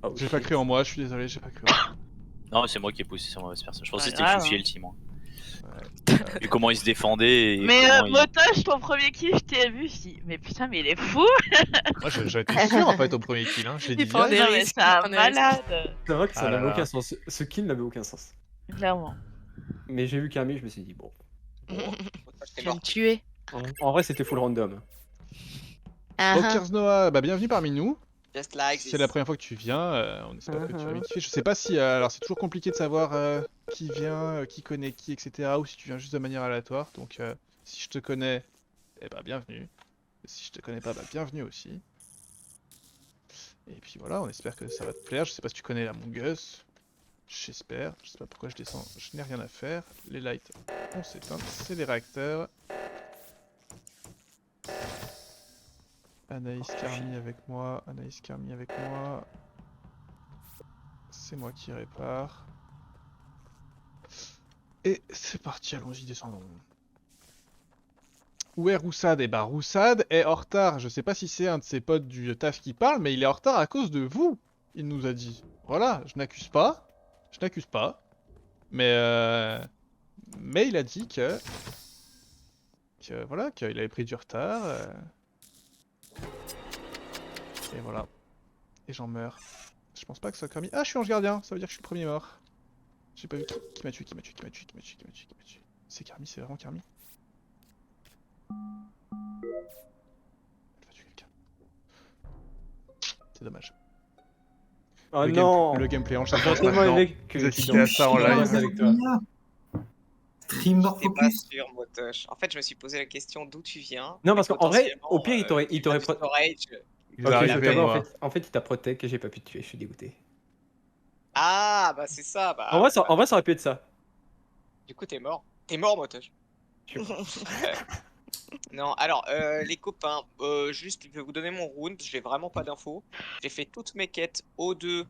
Oh, J'ai pas cru en moi, je suis désolé, j'ai pas cru en moi. Non, mais c'est moi qui ai poussé sur mauvaise personne. Je pensais que Pas c'était grave, Kyushi hein. et le team, moi. Ouais. Vu comment il se défendait et Mais comment il... Motoche, ton premier kill, je t'ai vu, je dis, mais putain, mais il est fou. Moi j'étais sûr en fait au premier kill, hein. Je l'ai dit Il prend direct. des Non, mais risques, c'est il un prend des risques. malade. C'est vrai que ça Ah là n'avait là. aucun sens. Ce kill n'avait aucun sens. Clairement. Mais j'ai vu Camille, je me suis dit, bon. T'es Je vais mort. me tuer. En vrai, c'était full random. Ah, Bon, ah. Kersnoa, bah bienvenue parmi nous. Just like C'est this. la première fois que tu viens, on espère que tu vas vite fait. Je sais pas si. Alors c'est toujours compliqué de savoir qui vient, qui connaît qui, etc. Ou si tu viens juste de manière aléatoire. Donc si je te connais, eh bah bienvenue. Et si je te connais pas, bah bienvenue aussi. Et puis voilà, on espère que ça va te plaire. Je sais pas si tu connais la Among Us. J'espère. Je sais pas pourquoi je descends. Je n'ai rien à faire. Les lights, on s'éteint. C'est les réacteurs. Anaïs Carmi avec moi. Anaïs Carmi avec moi. C'est moi qui répare. Et c'est parti, allons-y, descendons. Où est Roussad? Eh bah Roussad est en retard. Je sais pas si c'est un de ses potes du taf qui parle, mais il est en retard à cause de vous. Il nous a dit. Voilà, je n'accuse pas. Je n'accuse pas. Mais il a dit que voilà, qu'il avait pris du retard. Et voilà. Et j'en meurs. Je pense pas que ça soit Carmi. Ah, je suis ange gardien, ça veut dire que je suis le premier mort. J'ai pas vu qui m'a tué, qui m'a tué, qui m'a tué, qui m'a tué, qui m'a tué, qui m'a tué. C'est Carmi, c'est vraiment Carmi. Elle va tuer quelqu'un. C'est dommage. Oh Le non le gameplay en chat J'aurais tellement aimé que Vous tu assistez à ça en live. avec toi. Streamer T'es pas focus. sûr, Motoche. En fait, je me suis posé la question d'où tu viens. Non, et parce qu'en vrai, au pire, potentiellement, il t'aurait du storage. Il Ok, va donc arriver, d'abord, moi. en fait, il t'a protect et j'ai pas pu te tuer, je suis dégoûté. Ah, bah c'est ça. Bah, En vrai, ça aurait pu être ça. Du coup, t'es mort. T'es mort, Motoche. Non, alors, les copains, juste, je vais vous donner mon round. J'ai vraiment pas d'infos. J'ai fait toutes mes quêtes O2,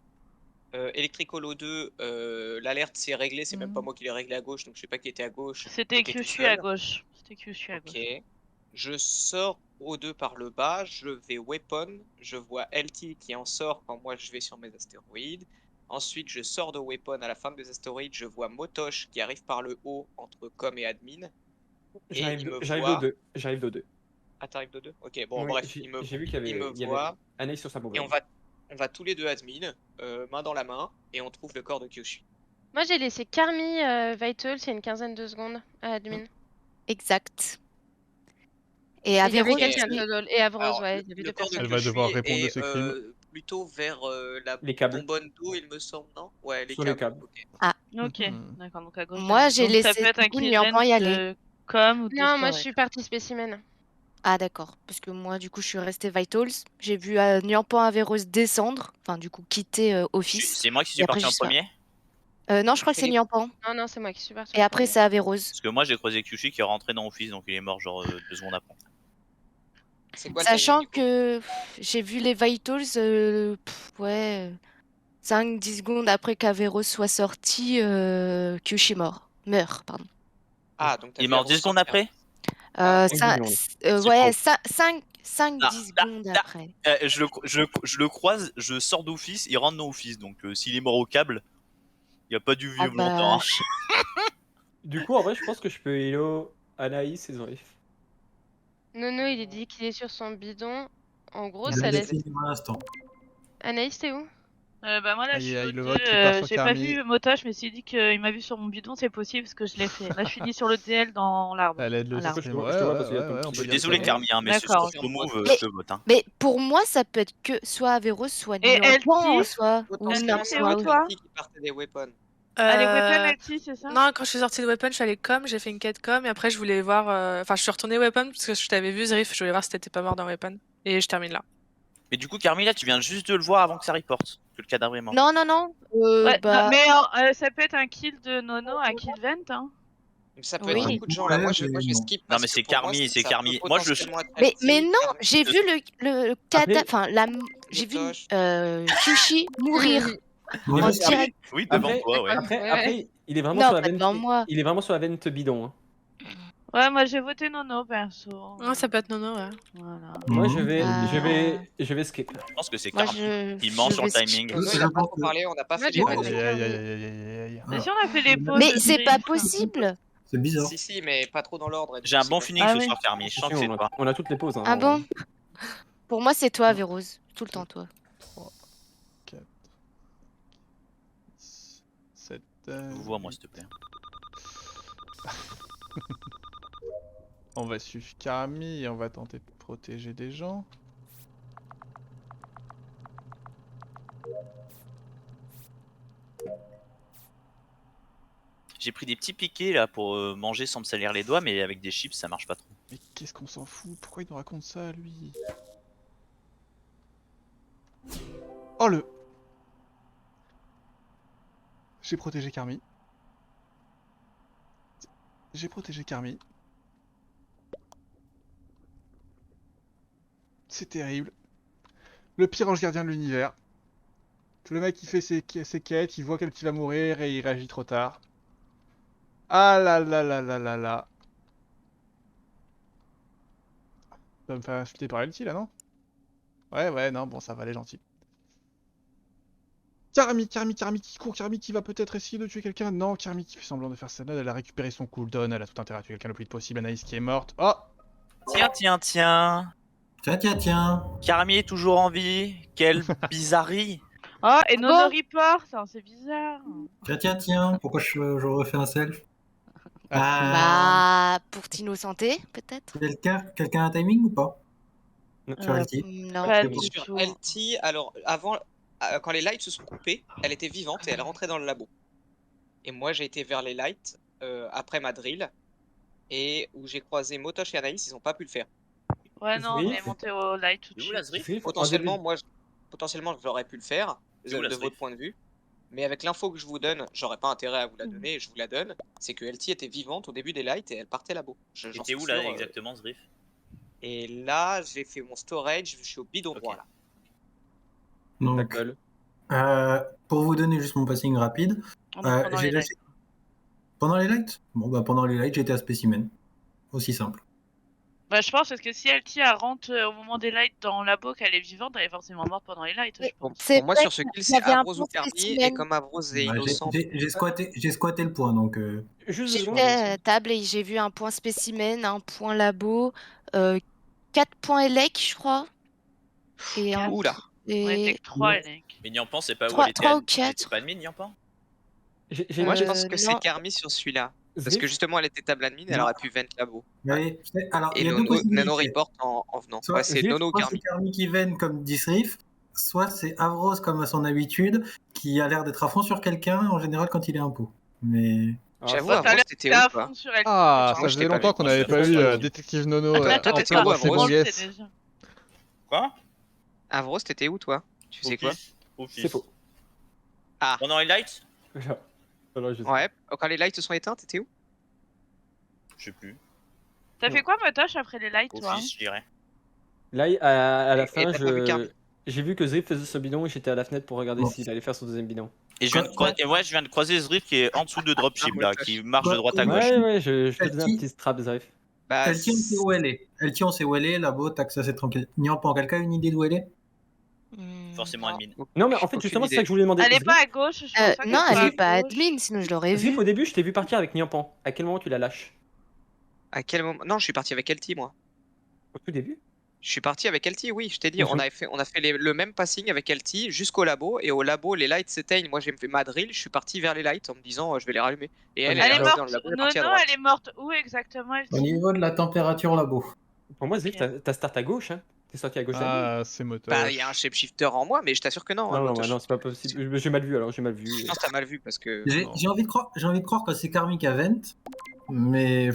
Electrical O2. L'alerte c'est réglé, c'est même pas moi qui l'ai réglé à gauche, donc je sais pas qui était à gauche. C'était J'étais tout Kyushu à seul. gauche. C'était Kyushu à gauche. Ok. Je sors O2 par le bas, je vais Weapon, je vois LT qui en sort quand moi je vais sur mes astéroïdes. Ensuite, je sors de Weapon à la fin de mes astéroïdes, je vois Motoche qui arrive par le haut entre com et admin. Et il me J'arrive voit. de 2. J'arrive de 2. Ah, t'arrives de 2? Ok, bon, Oui, bref, il me j'ai vu qu'il y avait, il me il y avait voit. Anaïs sur sa bombe. Et on va tous les deux admin, main dans la main, et on trouve le corps de Kyushu. Moi j'ai laissé Carmi Vital, c'est une quinzaine de secondes à admin. Exact. Et Et il y avait Avéro, quelqu'un d'autre. Et Avros, Alors, ouais, il y avait le deux corps de personnes. Elle va Kyushu devoir répondre de est, ses crimes. plutôt vers la Les câbles. bonbonne d'eau, il me semble, non? Ouais, les Sur les câbles. câbles. ok. Ok, Mhm. d'accord, donc à gauche. Moi, de- j'ai donc laissé ça peut être un du coup kill Niampan y lens aller. de com ou de Non, moi je storage. suis partie spécimen. Ah d'accord, parce que moi du coup je suis restée Vitals, j'ai vu Niampan Avéros descendre, enfin du coup quitter Office. C'est moi qui Et suis après, parti en je sais premier? Non, je crois que c'est Niampan. Non, non, c'est moi qui suis partie. Et après c'est Avéros. Parce que moi j'ai croisé Kyushi qui est rentré dans Office, donc il est mort genre 2 secondes après. C'est quoi le Sachant timing, du coup? que j'ai vu les Vitals, ouais, 5-10 secondes après qu'Avéros soit sorti, Kyushi meurt, pardon. Ah, donc t'as Il est vu mort Avéros 10 secondes sortir. après? Ah, 5 secondes. Ouais, trop. 5-10 secondes après. Je le croise, je sors d'Office, il rentre dans Office, donc s'il est mort au câble, il a pas dû Ah vivre longtemps. bah, Hein. Du coup, en vrai, je pense que je peux hello Anaïs et Zorif. Nono, il est dit qu'il est sur son bidon. En gros, Il ça a laisse. laissé pour l'instant. Anaïs, t'es où? Bah moi là, Ah, je il y a suis le au vote deux, qui part sur j'ai pas Carmi. vu Motoche, mais s'il dit qu'il m'a vu sur mon bidon, c'est possible parce que je l'ai fait. Là, je finis sur le DL dans l'arbre. Elle aide le Voilà. stream. Je te Ouais, vois ouais, parce qu'il y a ouais, ton ouais, petit- on Je peut suis dire désolé ça. Carmi, hein, mais sur D'accord, ce ok. move, Mais- je te vote. Hein. Mais pour moi, ça peut être que soit Avéros, soit Et Niampan, LT? soit ou Potentiellement, c'est ça où, peut être toi LT qui partait des weapons. Allez, Weapon LT, c'est ça? Non, quand je suis sortie de Weapon, je suis allée com, j'ai fait une quête com et après je voulais voir. Enfin, je suis retournée Weapon parce que je t'avais vu, Zerif, je voulais voir si t'étais pas mort dans Weapon. Et je termine là. Mais du coup, Carmi, là, tu viens juste de le voir avant que ça reporte, que le cadavre est mort. Non, non, non. Ouais, Bah, non, mais ça peut être un kill de Nono à kill vent, hein. Ça peut Oui. être beaucoup de gens là. Moi, je skip. Non, parce mais que c'est pour moi, Carmi, c'est ça Carmi. peut Moi, je le potentiellement être mais LT, non, Carmi. j'ai vu le Après- enfin j'ai vu Motoche. Kyushi mourir Moi, en je- direct. Oui, devant Après, toi, ouais. après, Ouais. après, il est vraiment Non, sur la pas veine. devant moi. Il est vraiment sur la veine bidon. Hein. Ouais, moi j'ai voté Nono perso. Ouais, ça peut être Nono, ouais. Voilà. Moi, Ah. je vais skip. Je pense que c'est Moi, Carmi. Il ment sur le vais timing. skip Nono, aussi. il a pas trop parlé, on n'a pas Moi, fait j'ai les pas pauses. fait Aïe, aïe, aïe, aïe, aïe, aïe. Mais si on a fait les pauses. Mais de c'est Drift. pas possible. C'est bizarre. Si, mais pas trop dans l'ordre. J'ai un bon C'est feeling Ah ce oui. soir, Carmi. Je sens que c'est toi. On a toutes les pauses. Hein, Ah bon? Pour moi, c'est toi, Vérose. Tout le temps, toi. 3, 4, 7. Vois-moi, s'il te plaît. On va suivre Carmi et on va tenter de protéger des gens. J'ai pris des petits piquets là pour manger sans me salir les doigts, mais avec des chips ça marche pas trop. Mais qu'est-ce qu'on s'en fout? Pourquoi il nous raconte ça, lui? Oh le... J'ai protégé Carmi. J'ai protégé Carmi. C'est terrible. Le pire ange gardien de l'univers. Le mec il fait ses quêtes, il voit qu'elle qui va mourir et il réagit trop tard. Ah là là là là là là. Ça va me faire insulter par LT là, non? Ouais, non, bon, ça va, elle est gentille. Carmi qui court, Carmi qui va peut-être essayer de tuer quelqu'un. Non, Carmi qui fait semblant de faire sa node, elle a récupéré son cooldown, elle a tout intérêt à tuer quelqu'un le plus vite possible. Anaïs qui est morte. Oh! Tiens. Tiens. Carmi est toujours en vie. Quelle bizarrerie. Oh, et Nono Bon. report, ça, c'est bizarre. Tiens. Pourquoi je refais un self? Ah. Bah, pour t'innocenter, peut-être? Quelqu'un a un timing ou pas? Sur LT? Non. Pas c'est du bon. Sur tout. LT, alors avant, quand les lights se sont coupés, elle était vivante et elle rentrait dans le labo. Et moi j'ai été vers les lights après ma drill et où j'ai croisé Motosh et Anaïs, ils ont pas pu le faire. Ouais, non, Oui. on est monté au light tout de C'est où la suite. Zrif? Potentiellement, j'aurais pu le faire C'est où la de Zrif? votre point de vue. Mais avec l'info que je vous donne, j'aurais pas intérêt à vous la donner et je vous la donne. C'est que LT était vivante au début des lights et elle partait labo. J'en T'étais suis où là sûr, exactement, Zrif? Et là, j'ai fait mon storage, je suis au bidon Ok. droit là. Ta Donc, gueule. pour vous donner juste mon passing rapide, On est pendant j'ai les laissé... Pendant les lights? Bon, bah pendant les lights, j'étais à Spécimen. Aussi simple. Bah, je pense parce que si LT elle rentre au moment des lights dans le labo qu'elle est vivante, elle est forcément morte pendant les lights, je pense. C'est Pour moi, vrai sur ce kill, qu'il y c'est avait un Avrose ou bon Carmi, et spécimen. comme Avrose est Bah, innocente. j'ai squatté le point, donc... Juste deux secondes. J'étais à table et j'ai vu un point spécimen, un point labo, 4 points élec, je crois. Et un... Oula. On était Et... que 3, Elec. Mais Nyampan, c'est pas où Trois- elle était? trois ou Elle était quatre. pas admin, Nyampan? Moi, je Euh, pense que c'est non. Carmi sur celui-là. Parce Zrif, que justement, elle était table admin, elle Non. aurait pu vent labo. Mais, alors, il Et y a deux Nono possibilités. report en venant. Soit- Ouais, c'est Zrif, Nono ou Soit Carmi. c'est Carmi qui veine comme Disrif, soit c'est Avros comme à son habitude, qui a l'air d'être à fond sur quelqu'un en général quand il est un pot. Mais J'avoue, Toi, t'as Avrose, l'air t'étais à où, toi fond sur LT. Ah, Moi, ça je faisait t'ai pas longtemps vu. qu'on Moi, n'avait je pas t'ai eu pas vu. Détective Nono Attends, toi, en t'étais plein où, dans ses Avrose? longuesses. Quoi? Avrose, t'étais où, toi? Tu sais quoi? Au c'est pif. faux. Ah. Pendant les lights? Alors, je sais. Ouais, quand les lights se sont éteints, t'étais où? Je sais plus. T'as fait quoi, Motosh, après les lights, Au toi? fils, je dirais. Là, à la Et fin, t'as pas vu Carmi? j'ai vu que Zrif faisait ce bidon et j'étais à la fenêtre pour regarder Bon. s'il allait faire son deuxième bidon. Et je viens de croiser Zrif qui est en dessous de Dropship là, qui marche de droite à Ouais. gauche. Ouais, je te donne un Qui- petit strap, Zrif. Bah, LT, on sait où elle est. LT, on sait où elle est, là-bas, tac, ça c'est tranquille. Nyampan, quelqu'un a une idée d'où elle est? Forcément non. admin. Non, mais en fait, Aucune justement, c'est idée. ça que je voulais demander. Elle est Zrif, pas à gauche, je pense pas qu'elle non, soit elle est pas à gauche. admin, sinon je l'aurais Zrif, vu. au début, je t'ai vu partir avec Nyampan. À quel moment tu la lâches? À quel moment? Non, je suis parti avec LT, moi. Au tout début? Je suis parti avec LT, oui, je t'ai dit, Mhm. on a fait le même passing avec LT jusqu'au labo, et au labo, les lights s'éteignent. Moi, j'ai fait ma drill, je suis parti vers les lights en me disant, je vais les rallumer. Et elle, Ouais, Elle est est restée dans morte. le labo, elle est Nono, partie à droite. elle est morte où exactement, LT? Au niveau de la température labo. Pour moi, Zrif, Ok. t'as start à gauche, hein. T'es sorti à gauche d'admin. Ah, c'est moteur. Bah, il y a un shapeshifter en moi, mais je t'assure que non. hein, Non, non, Motosh. non, c'est pas possible. J'ai mal vu alors, j'ai mal vu. Je pense que t'as mal vu parce que. Non. J'ai envie de croire que c'est Carmi qui a vent, mais...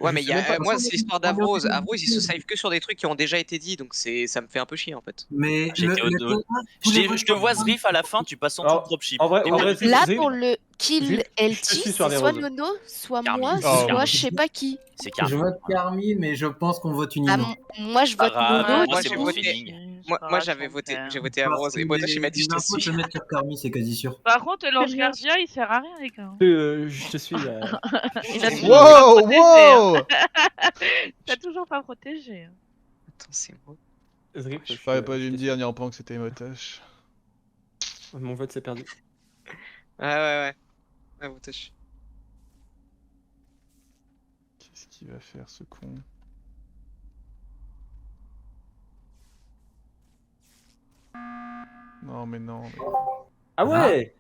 Ouais, mais il y sais même pas- a, moi, c'est l'histoire on est en d'Avrose. train de- Avrose, il se save que sur des trucs qui ont déjà été dit, donc ça me fait un peu chier en fait. Mais J'étais au dos. Je te vois Zrif à la fin, tu passes en dessous de Dropship. En vrai, Et en oui. vrai, Là, Zrif, pour le kill Je LT, suis c'est sur les soit roses. Nono, soit Carmi. moi, Oh, soit oui. je sais pas qui. C'est Je Carmi. vote voilà. Carmi, mais je pense qu'on vote Ah, Unino. moi, je Pas vote grave, Nono. moi, j'ai c'est du mon coup. feeling. Moi j'avais voté, j'ai voté Avrose et Motosh il m'a dit je te infos suis. se mettent sur Carmi, c'est quasi sûr. Par contre, l'ange gardien, il sert à rien, les gars. Je te suis. Il a C'est toujours moi. pas Wow, protégé, hein. wow. T'as toujours pas protégé. Attends, c'est moi. Zrif, Je t'aurais pas dû me dire, Nyampan, que c'était Motosh. Mon vote s'est perdu. Ouais. Ouais, Motosh. Qu'est-ce qu'il va faire, ce con? Non, mais non. Ah ouais.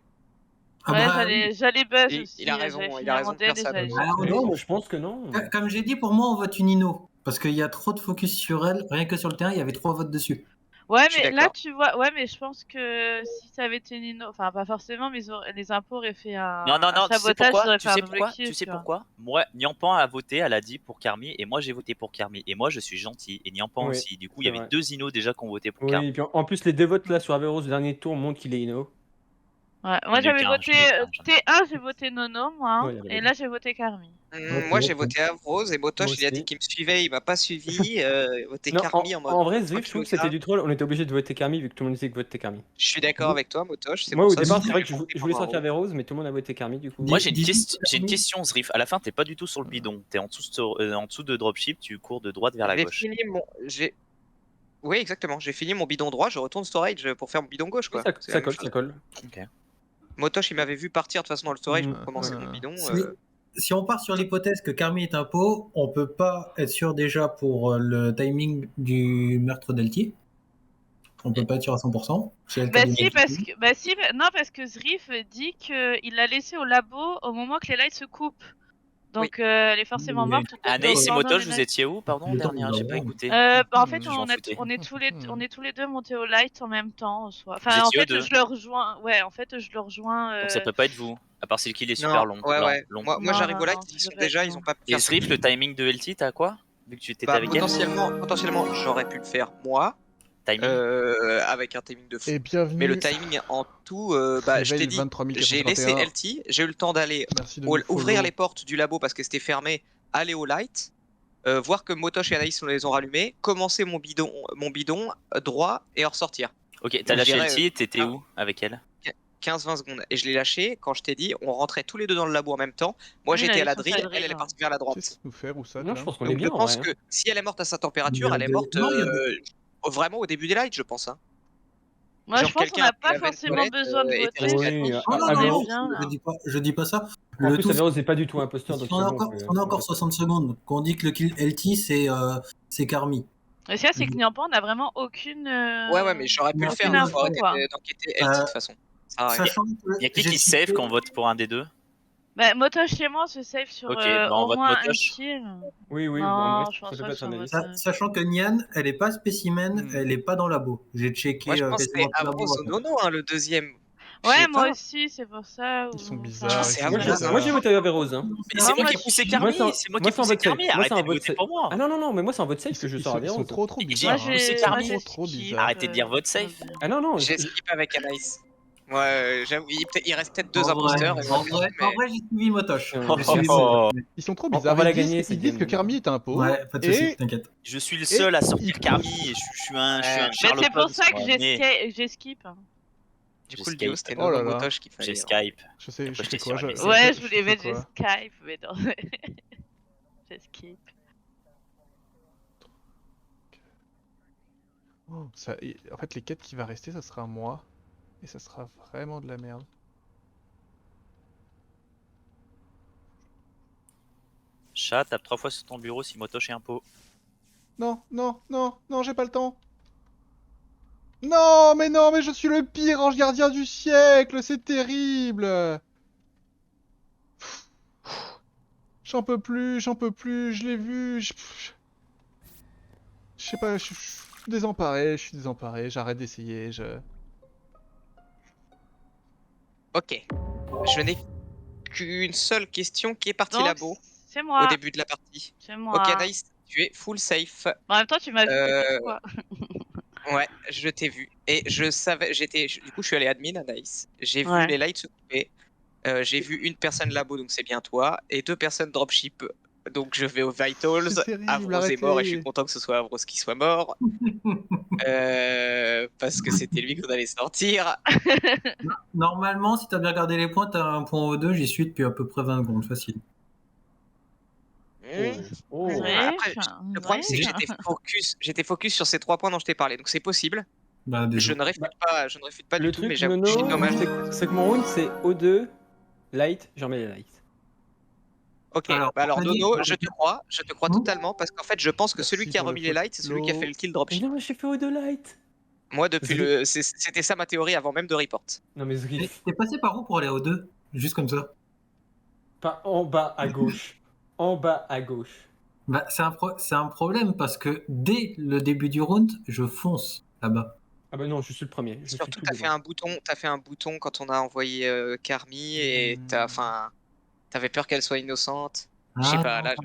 Ah Ouais, bah, j'allais buzz Il- aussi. il a raison, j'avais il fini a à raison mon de faire dead et ça, j'allais donc. Ah, chercher. non, Non, je pense que non. Comme j'ai dit, pour moi, on vote Unino. Parce qu'il y a trop de focus sur elle. Rien que sur le terrain, il y avait 3 votes dessus. Ouais, Je suis mais là, d'accord. tu vois, ouais, mais je pense que si ça avait été Nino, enfin, pas forcément, mais les impôts auraient fait un, Non, un tu sais sabotage, ils pourquoi auraient Tu fait un sais double pourquoi kill, Tu sais tu vois. pourquoi Moi, Nyampan a voté, elle a dit pour Carmi, et moi j'ai voté pour Carmi. Et moi je suis gentil, et Nyampan Oui, aussi. Du coup, il y c'est avait vrai. 2 Inos déjà qui ont voté pour Oui, Carmi. et puis en plus, les deux votes là sur Averroes du dernier tour montrent qu'il est Ino. Ouais, J'en moi ai j'avais qu'un, voté j'en ai qu'un. T1, j'ai voté Nono, moi, hein, Ouais, il y avait et les là deux. j'ai voté Carmi. Moi Ok. j'ai voté Avrose et Motosh Moi il a dit aussi. qu'il me suivait, il m'a pas suivi. Voté Non, Carmi en mode. en vrai, une fois Zrif, je qu'il trouve me que c'était garde. du troll. On était obligé de voter Carmi vu que tout le monde disait que voter Carmi. Je suis d'accord avec toi, Motosh, c'est Moi, pour au ça. départ, si c'est vrai j'ai que je voté voulais pour sortir Avrose. Averroes, mais tout le monde a voté Carmi du coup. Moi Dis- j'ai une question, Zrif. À la fin, t'es pas du tout sur le bidon. T'es en dessous de dropship, tu cours de droite vers la J'ai gauche. fini mon. Oui, exactement. J'ai fini mon bidon droit, je retourne storage pour faire mon bidon gauche, Oui, quoi. C'est la ça même colle, chose. ça colle. Motosh, il m'avait vu partir de toute façon dans le storage pour Mm, commencer ouais. mon bidon. Si on part sur l'hypothèse que Carmi est un pot, on peut pas être sûr déjà pour le timing du meurtre d'Elti. On peut pas être sûr à 100%. Si elle t'a Bah donné si, le parce coup. que, non, parce que Zrif dit qu'il l'a laissé au labo au moment que les lights se coupent. Donc elle est forcément Il y a morte. une- Anaïs et pendant Motosh, les vous lights. étiez où, pardon, Le temps, dernière? il J'ai va pas voir. écouté. En fait, Je m'en foutais. on est tous les deux montés au light en même temps, en soi. Vous Enfin, en étiez fait, eux deux. je le rejoins. Ouais, en fait, je le rejoins. Donc ça peut pas être vous. À part si le kill est Non, super long. ouais. long. Moi Non, j'arrive au non, light, non, ils ça sont doit pas déjà, être ils nous. ont pas pu Et faire Zrif, le timing de LT, t'as quoi? Vu que tu étais Bah, avec elle? potentiellement, j'aurais pu le faire moi, Timing? avec un timing de fou. Et Mais bienvenue. le timing en tout, bah, je t'ai Réveil dit, 23 j'ai laissé 451. LT, j'ai eu le temps d'aller Merci de nous ouvrir follow. les portes du labo parce que c'était fermé, aller au light, voir que Motosh et Anaïs les ont rallumés, commencer mon bidon droit et en ressortir. Ok, t'as Je lâché dirais, LT, t'étais ah. où avec elle? 15-20 secondes. Et je l'ai lâché quand je t'ai dit, on rentrait tous les deux dans le labo en même temps. Moi Oui, j'étais là, à la ils sont drill, sur elle, la drill, elle est ouais. partie vers la Qu'est-ce droite. qu'il nous fait, Roussat, Non, là? je pense qu'on est Donc je bien en pense vrai. que si elle est morte à sa température, Il y a elle est des- morte non, il y a vraiment au début des lights, je pense. Hein. Moi, Genre je pense qu'on quelqu'un n'a a pas la veine forcément toilette, besoin de était voter. resté Oui, à gauche. Non, non, On est non, bien, là. je dis pas ça. En Le plus, tout, Averroes n'est pas du tout imposteur, donc si on c'est a bon. encore, si on a encore 60 secondes, qu'on dit que le kill LT, c'est Carmi. Et ça, c'est que Nyampan n'a vraiment aucune. Ouais, mais j'aurais pu le Merci, faire, aucune il faut info, arrêter quoi. d'enquêter LT de toute façon. Ça sert à rien. Sachant que Y'a qui j'ai qui save checké- quand on vote pour un des deux? Bah, Motosh chez moi se save sur Ok, bah, on au vote moins Motosh. un kill. Oui, oui, Non, bon, je pense ça peut pas pas que être ça analyse. vote. Sachant que Nian, elle est pas spécimen, elle est pas dans le labo. J'ai Moi checké je pense que quasiment c'est tout le labo. Avrose ou Nono, hein, le deuxième. Je Ouais, sais moi pas. aussi, c'est pour ça. Ils sont ou- bizarres, c'est ils sont Moi, Avrose, moi, j'ai bizarres. voté Averroes. Hein. Mais Non, c'est moi moi, qui ai poussé je- Carmi! Moi, C'est moi qui moi, ai c'est en poussé vote safe. Carmi! Moi, c'est Arrêtez en de vote voter safe. pour moi! Ah non, mais moi, c'est en vote safe que je sors Ils sont Averroes. trop J'ai bizarres. Moi, hein. poussé j'ai. Carmi. moi, Trop j'esquive, bizarre. Arrêtez de dire vote safe. Ah non, non. J'ai skip avec Anaïs. Ouais, j'avoue, il reste peut-être deux En vrai, imposteurs. en vrai, j'ai suivi Motosh. Oh, J'ai suivi oh. Motosh. Ils sont trop On bizarres. va la Ils disent- gagner, Ils cette disent game. que Carmi est un pot. Ouais, pas de soucis, Et t'inquiète. Je suis le seul à sortir Carmi et je suis un Ouais. Sherlock Mais c'est pour Holmes, ça que quoi, mais j'ai skip. Du Je coup, le Skype. duo, c'était Oh là Nono là. Motosh qu'il j'ai fallait. Skype. Je sais Après, quoi. j'étais sur MSN. Ouais, je fais voulais mettre quoi j'ai Skype, mais non. J'ai skip. Oh, en fait, les quêtes qui va rester, ça sera moi. Et ça sera vraiment de la merde. Chat, tape 3 fois sur ton bureau si Motosh est un pot. Non, j'ai pas le temps. Non, mais je suis le pire ange gardien du siècle, c'est terrible. J'en peux plus, je l'ai vu. Je sais pas, je suis désemparé, j'arrête d'essayer, Ok. Je n'ai qu'une seule question qui est partie Donc, labo c'est moi. au début de la partie. C'est moi. Ok, Anaïs, tu es full safe. En même temps, tu m'as vu Euh, plusieurs fois. Ouais, je t'ai vu. Et je savais, du coup, je suis allé admin, Anaïs. J'ai vu Ouais. les lights se couper. J'ai vu une personne labo, donc c'est bien toi, et 2 personnes dropship. Donc je vais aux Vitals. C'est terrible, Avros est mort et je suis arrêtez. content que ce soit Avros qui soit mort. Parce que c'était lui qu'on allait sortir. Normalement, si t'as bien regardé les points, t'as un point O2, j'y suis depuis à peu près 20 secondes, facile. Oh. Après, le problème c'est que Ouais. j'étais focus sur ces 3 points dont je t'ai parlé, donc c'est possible. Bah, Je désolé. ne réfute pas Le du tout, mais truc, j'avoue que Nono, c'est dommage. c'est que mon round c'est O2, light, j'en mets les lights. Ok, Alors, alors Fanny, Nono, alors- je te crois totalement, parce qu'en fait je pense que celui Merci qui a pour le remis les lights, c'est celui qui a fait le kill Mais dropship. non, mais j'ai fait O2 light. Moi, depuis Zri- c'était ça ma théorie avant même de report. Non, mais Et Zrif, T'es passé par où pour aller au 2? Juste comme ça. pas en bas à gauche. En bas à gauche. Bah, c'est un problème parce que dès le début du round, je fonce là-bas. Ah bah non, je suis le premier. Je Surtout, suis tout t'as fait un bouton quand on a envoyé Carmi et t'avais peur qu'elle soit innocente. Je sais pas, là,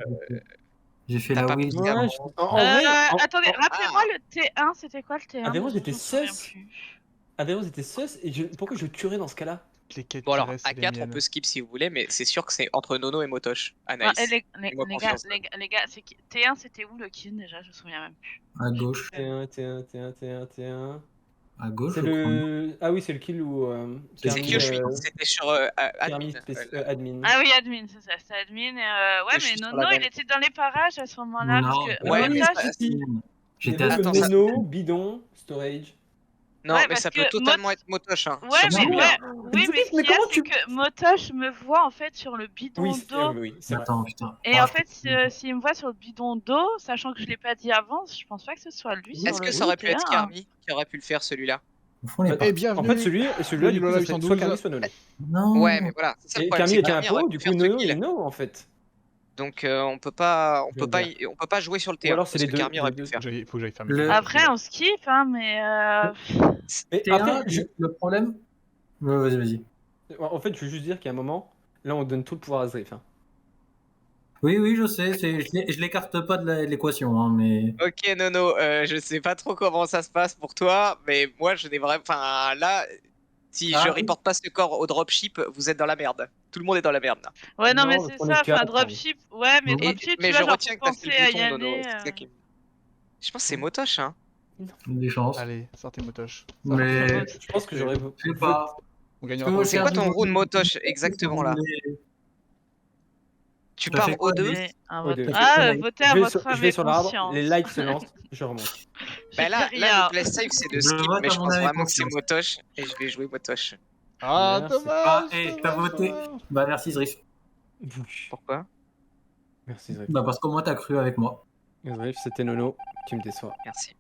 J'ai fait T'as la pas wheel. poussé Ouais, avant. en vrai, Attendez, rappelez-moi le T1, c'était quoi le T1? Aveyron, Parce que j'étais je me souviens sus. plus. Aveyron, c'était sus et pourquoi je tuerais dans ce cas-là? Les quêtes Bon, qui alors, restent, à c'est les 4, on miennes. peut skip si vous voulez, mais c'est sûr que c'est entre Nono et Motosh. Ah, Anaïs. les Fais-moi gars, confiance. les gars, c'est T1, c'était où le kill déjà? Je me souviens même plus. À gauche. T1. À gauche, C'est je crois. le. Ah oui, c'est le kill où. C'est Carmi, C'est que je suis, c'était sur Carmi admin. admin. Ah oui, admin, c'est ça, c'est admin. Ouais, Je suis mais sur Nono, la il était dans les parages à ce moment-là. Non, Parce que ouais, mais Motosh, ça- J'étais Il y à avait Attends, le ça- mono, bidon, storage. Non, Ouais, mais parce ça que peut totalement être Motosh. Hein, ouais, sur mais, celui-là. oui, mais ce Mais qu'il y a, comment c'est que Motosh me voit en fait sur le bidon Oui, d'eau. oui, c'est vrai. Attends, putain. Et Oh, en fait, s'il me voit sur le bidon d'eau, sachant que je l'ai pas dit avant, je pense pas que ce soit lui sur Est-ce le que ça aurait pu être T1. Carmi qui aurait pu le faire celui-là? Au fond, les Bah, parties. Et bienvenue. En fait, celui-là, du coup, ça serait soit Carmi, soit Nono. Non. Ouais, mais voilà, c'est ça le Et problème. Carmi c'est que était un Carmi aurait pot, pu du faire coup, ce Nono kill. est no en fait. Donc on peut pas Je veux on peut pas jouer sur le Ou T1 alors c'est parce les que deux. Carmi aurait les pu le deux. faire. Faut que j'aille faire mes Le- quêtes. Après, on skip, hein, mais Mais T1, après, le problème. Ouais, vas-y. en fait, je veux juste dire qu'à un moment, là, on donne tout le pouvoir à Zrif. Hein. Oui, je sais. Je l'écarte pas de l'équation, hein, mais. Ok Nono, je sais pas trop comment ça se passe pour toi, mais moi je n'ai vraiment... Enfin là, si je reporte pas ce corps au dropship, vous êtes dans la merde. Tout le monde est dans la merde là. ouais, non, Non, mais parce c'est qu'on ça. est Enfin, quatre, dropship, ouais, mais Et- dropship, Mais tu je vois, genre retiens pour que t'as fait penser le à y bouton Nono. aller. C'est ça qui me- Je pense que c'est Motosh hein. Des chances. Allez, sortez Motosh. Mais. Je pense que j'aurais. Je sais pas. On gagnera Parce que pas. moi, C'est quoi ton round Motosh exactement là? Tu T'as pars fait quoi, au 2? Alice Votez à votre Je âme vais et sur l'arbre, conscience. les lights se lancent, je remonte. Bah là, J'ai là rien. le play safe c'est de Je skip, vote mais à je mon pense avis vraiment que c'est confiance. Motosh et je vais jouer Motosh. Ah, Merci. dommage. T'as dommage, voté. dommage. Bah, merci, Zrif. Pourquoi? Merci Zrif. Bah, parce qu'au moins, t'as cru avec moi. Zrif, c'était Nono, tu me déçois. Merci.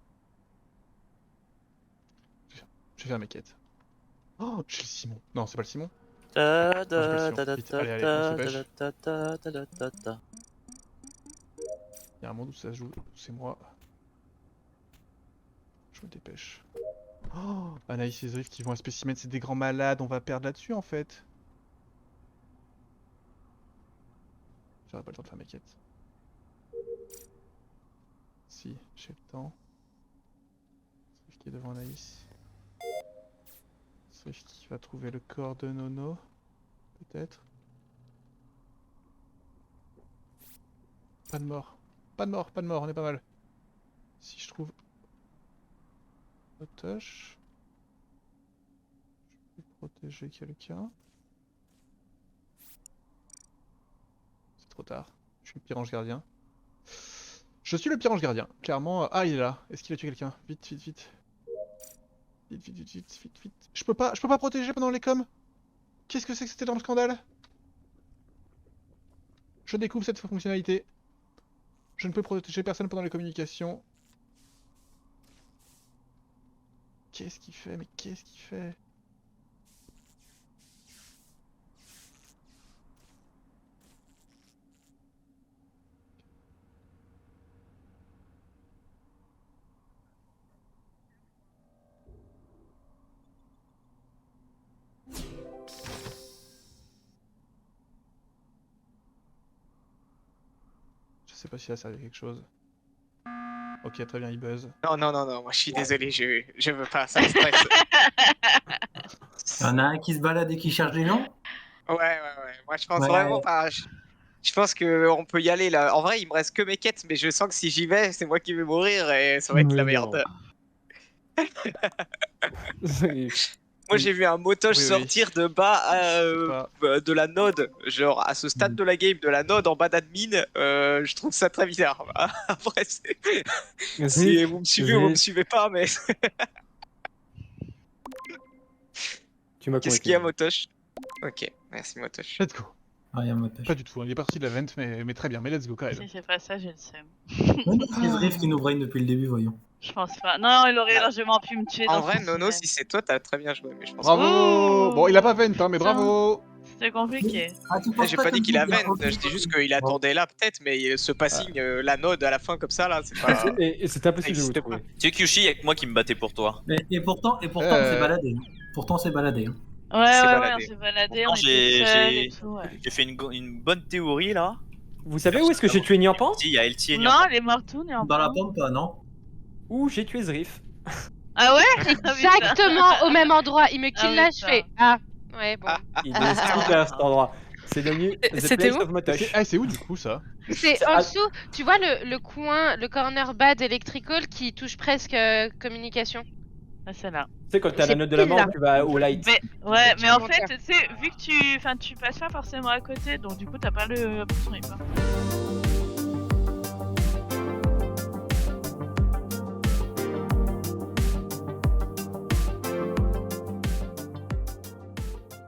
Je vais faire mes quêtes. Oh, j'ai le Simon. Non, c'est pas le Simon. Ta je peux ta le ta suivre. Vite, ta allez, allez, ta on se dépêche. ta ta ta ta ta ta. Il y a un monde où ça se joue, c'est moi. Je me dépêche. Oh, Anaïs et Zrif qui vont à spécimen, c'est des grands malades, on va perdre là-dessus en fait. J'aurai pas le temps de faire mes quêtes. Si, j'ai le temps. Zrif qui est devant Anaïs. Zrif qui va trouver le corps de Nono. Peut-être. Pas de mort. Pas de mort, on est pas mal. Si je trouve... Motosh. Je peux protéger quelqu'un. C'est trop tard. Je suis le pire ange gardien. Je suis le pire ange gardien. Clairement... Ah, il est là. Est-ce qu'il a tué quelqu'un? Vite, vite, vite. Vite, vite, vite, vite, vite, vite. Je peux pas protéger pendant les coms. Qu'est-ce que c'est que c'était dans le scandale? Je découvre cette fonctionnalité. Je ne peux protéger personne pendant les communications. Qu'est-ce qu'il fait? Mais qu'est-ce qu'il fait? Je sais pas si ça a servi à quelque chose. Ok, très bien, il buzz. Non, moi je suis désolé, je veux pas, ça me stresse. Y'en a un qui se balade et qui cherche des gens? Ouais. Moi, je pense Ouais. vraiment pas. Je pense qu'on peut y aller là. En vrai, il me reste que mes quêtes, mais je sens que si j'y vais, c'est moi qui vais mourir et ça va être la Mais merde. non. Moi, j'ai vu un motoche Oui. sortir de bas de la node, genre à ce stade de la game, de la node en bas d'admin. Je trouve ça très bizarre. Après, si vous me suivez ou vous me suivez pas, mais Tu m'as qu'est-ce qu'il y a, motoche? Ok, merci motoche. Let's go. Rien motoche. Pas du tout, hein, il est parti de la vente, mais très bien, mais let's go, Kael. Si c'est pas ça, j'ai le seum. C'est Zriff qui nous brain depuis le début, voyons. Je pense pas. Non, il aurait largement pu me tuer En dans vrai, son Nono, tunnel. si c'est toi, t'as très bien joué, mais je pense Bravo. Oh. Bon, il a pas vente, hein, mais Putain. bravo. C'était compliqué. Ah, tu que... penses J'ai pas dit comme qu'il a Guy, hein, vent, ok. je dis juste qu'il attendait là peut-être, mais ce passing, la node à la fin comme ça, là, c'est pas... Et c'est impossible de vous N'existe trouver. Tu sais, Kyushi, y'a que moi qui me battais pour toi. Et pourtant, on s'est baladé. Pourtant, on s'est baladé. hein. Ouais, s'est on baladé. s'est baladé, on Pourtant, était seuls et tout, ouais. J'ai fait une bonne théorie là. Vous savez où est-ce que j'ai tué Niampan? Si, il y a LT et Non, Niampan. elle est morte où, Niampan? Dans la pampa, non? Où j'ai tué Zriff. Ah ouais? Exactement au même endroit. Il me kill Ah là, oui, je ça. fais ah. Ouais, bon. Il est super à cet endroit. C'est devenu The C'était Place où of Motosh. Ah, c'est où du coup ça? C'est en dessous, tu vois le coin, le corner bad electrical qui touche presque communication. Ah, c'est là. Tu sais, quand t'as la C'est note de la pile, mort, là. tu vas au light. Mais, ouais, mais en Comment fait, dire tu sais, vu que tu passes pas forcément à côté, donc du coup, t'as pas le bouton, il part.